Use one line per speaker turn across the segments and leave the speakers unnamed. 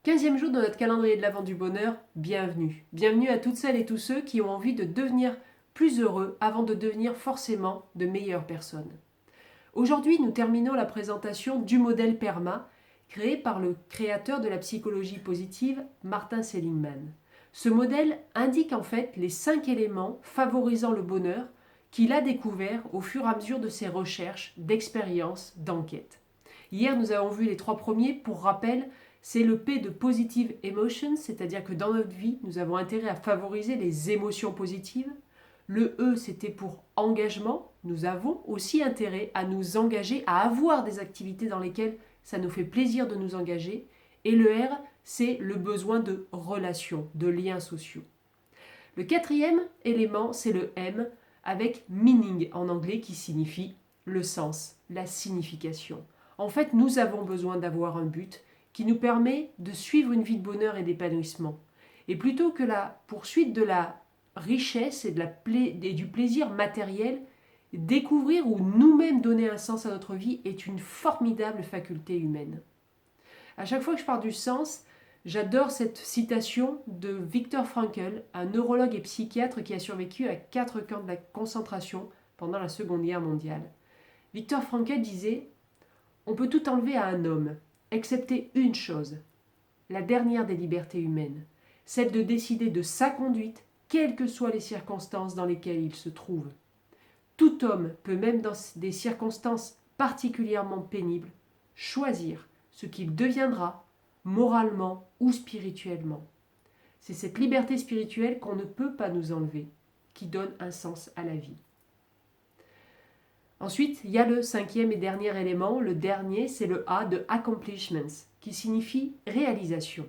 15e jour de notre calendrier de l'Avent du bonheur, bienvenue. Bienvenue à toutes celles et tous ceux qui ont envie de devenir plus heureux avant de devenir forcément de meilleures personnes. Aujourd'hui, nous terminons la présentation du modèle PERMA, créé par le créateur de la psychologie positive, Martin Seligman. Ce modèle indique en fait les 5 éléments favorisant le bonheur qu'il a découvert au fur et à mesure de ses recherches, d'expériences, d'enquêtes. Hier, nous avons vu les 3 premiers. Pour rappel, c'est le P de Positive Emotions, c'est-à-dire que dans notre vie, nous avons intérêt à favoriser les émotions positives. Le E, c'était pour engagement. Nous avons aussi intérêt à nous engager, à avoir des activités dans lesquelles ça nous fait plaisir de nous engager. Et le R, c'est le besoin de relations, de liens sociaux. Le 4e élément, c'est le M, avec meaning en anglais, qui signifie le sens, la signification. En fait, nous avons besoin d'avoir un but qui nous permet de suivre une vie de bonheur et d'épanouissement. Et plutôt que la poursuite de la richesse et du plaisir matériel, découvrir ou nous-mêmes donner un sens à notre vie est une formidable faculté humaine. À chaque fois que je parle du sens, j'adore cette citation de Viktor Frankl, un neurologue et psychiatre qui a survécu à 4 camps de la concentration pendant la Seconde Guerre mondiale. Viktor Frankl disait « On peut tout enlever à un homme, excepté une chose, la dernière des libertés humaines, celle de décider de sa conduite, quelles que soient les circonstances dans lesquelles il se trouve. Tout homme peut, même dans des circonstances particulièrement pénibles, choisir ce qu'il deviendra, moralement ou spirituellement. C'est cette liberté spirituelle qu'on ne peut pas nous enlever, qui donne un sens à la vie. » Ensuite, il y a le 5e et dernier élément. Le dernier, c'est le A de accomplishments, qui signifie réalisation.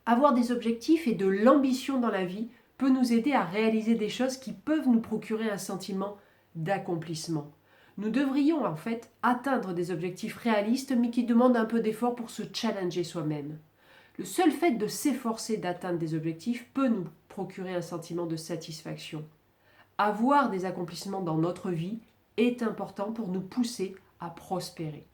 Avoir des objectifs et de l'ambition dans la vie peut nous aider à réaliser des choses qui peuvent nous procurer un sentiment d'accomplissement. Nous devrions en fait atteindre des objectifs réalistes, mais qui demandent un peu d'effort pour se challenger soi-même. Le seul fait de s'efforcer d'atteindre des objectifs peut nous procurer un sentiment de satisfaction. Avoir des accomplissements dans notre vie est important pour nous pousser à prospérer.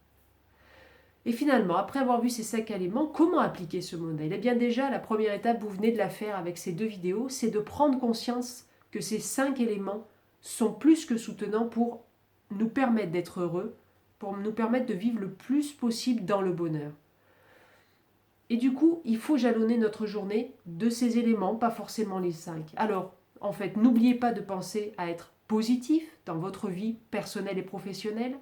Et finalement, après avoir vu ces 5 éléments, comment appliquer ce modèle ? Eh bien déjà, la première étape, vous venez de la faire avec ces 2 vidéos, c'est de prendre conscience que ces 5 éléments sont plus que soutenants pour nous permettre d'être heureux, pour nous permettre de vivre le plus possible dans le bonheur. Et du coup, il faut jalonner notre journée de ces éléments, pas forcément les 5. Alors, en fait, n'oubliez pas de penser à être positif dans votre vie personnelle et professionnelle.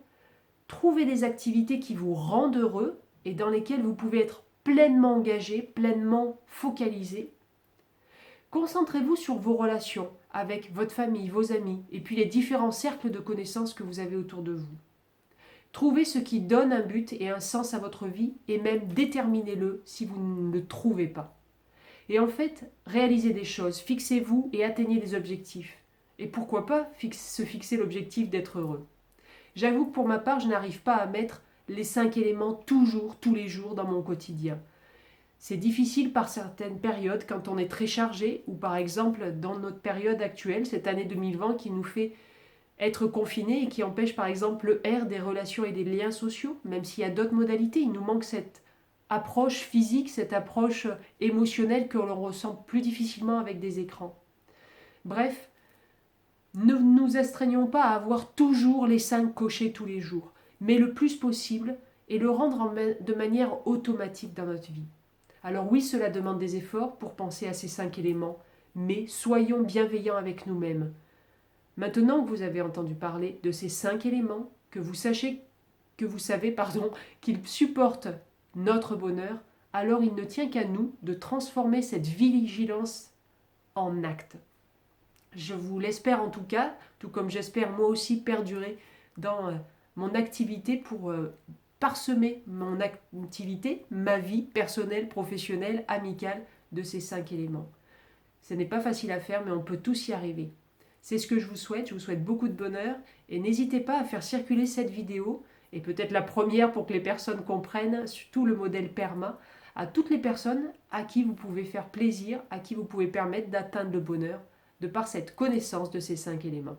Trouvez des activités qui vous rendent heureux et dans lesquelles vous pouvez être pleinement engagé, pleinement focalisé. Concentrez-vous sur vos relations avec votre famille, vos amis et puis les différents cercles de connaissances que vous avez autour de vous. Trouvez ce qui donne un but et un sens à votre vie et même déterminez-le si vous ne le trouvez pas. Et en fait, réalisez des choses, fixez-vous et atteignez des objectifs. Et pourquoi pas se fixer l'objectif d'être heureux. J'avoue que pour ma part, je n'arrive pas à mettre les 5 éléments toujours, tous les jours dans mon quotidien. C'est difficile par certaines périodes quand on est très chargé ou par exemple dans notre période actuelle, cette année 2020 qui nous fait être confinés et qui empêche par exemple le R des relations et des liens sociaux, même s'il y a d'autres modalités, il nous manque cette approche physique, cette approche émotionnelle que l'on ressent plus difficilement avec des écrans. Bref, ne nous astreignons pas à avoir toujours les 5 cochés tous les jours, mais le plus possible et le rendre de manière automatique dans notre vie. Alors oui, cela demande des efforts pour penser à ces 5 éléments, mais soyons bienveillants avec nous-mêmes. Maintenant que vous avez entendu parler de ces 5 éléments, que vous savez qu'ils supportent notre bonheur, alors il ne tient qu'à nous de transformer cette vigilance en acte. Je vous l'espère en tout cas, tout comme j'espère moi aussi perdurer dans mon activité pour parsemer mon activité, ma vie personnelle, professionnelle, amicale de ces 5 éléments. Ce n'est pas facile à faire, mais on peut tous y arriver. C'est ce que je vous souhaite beaucoup de bonheur et n'hésitez pas à faire circuler cette vidéo et peut-être la première pour que les personnes comprennent tout le modèle PERMA à toutes les personnes à qui vous pouvez faire plaisir, à qui vous pouvez permettre d'atteindre le bonheur de par cette connaissance de ces 5 éléments.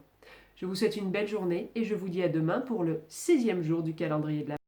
Je vous souhaite une belle journée et je vous dis à demain pour le 16e jour du calendrier de l'Avent.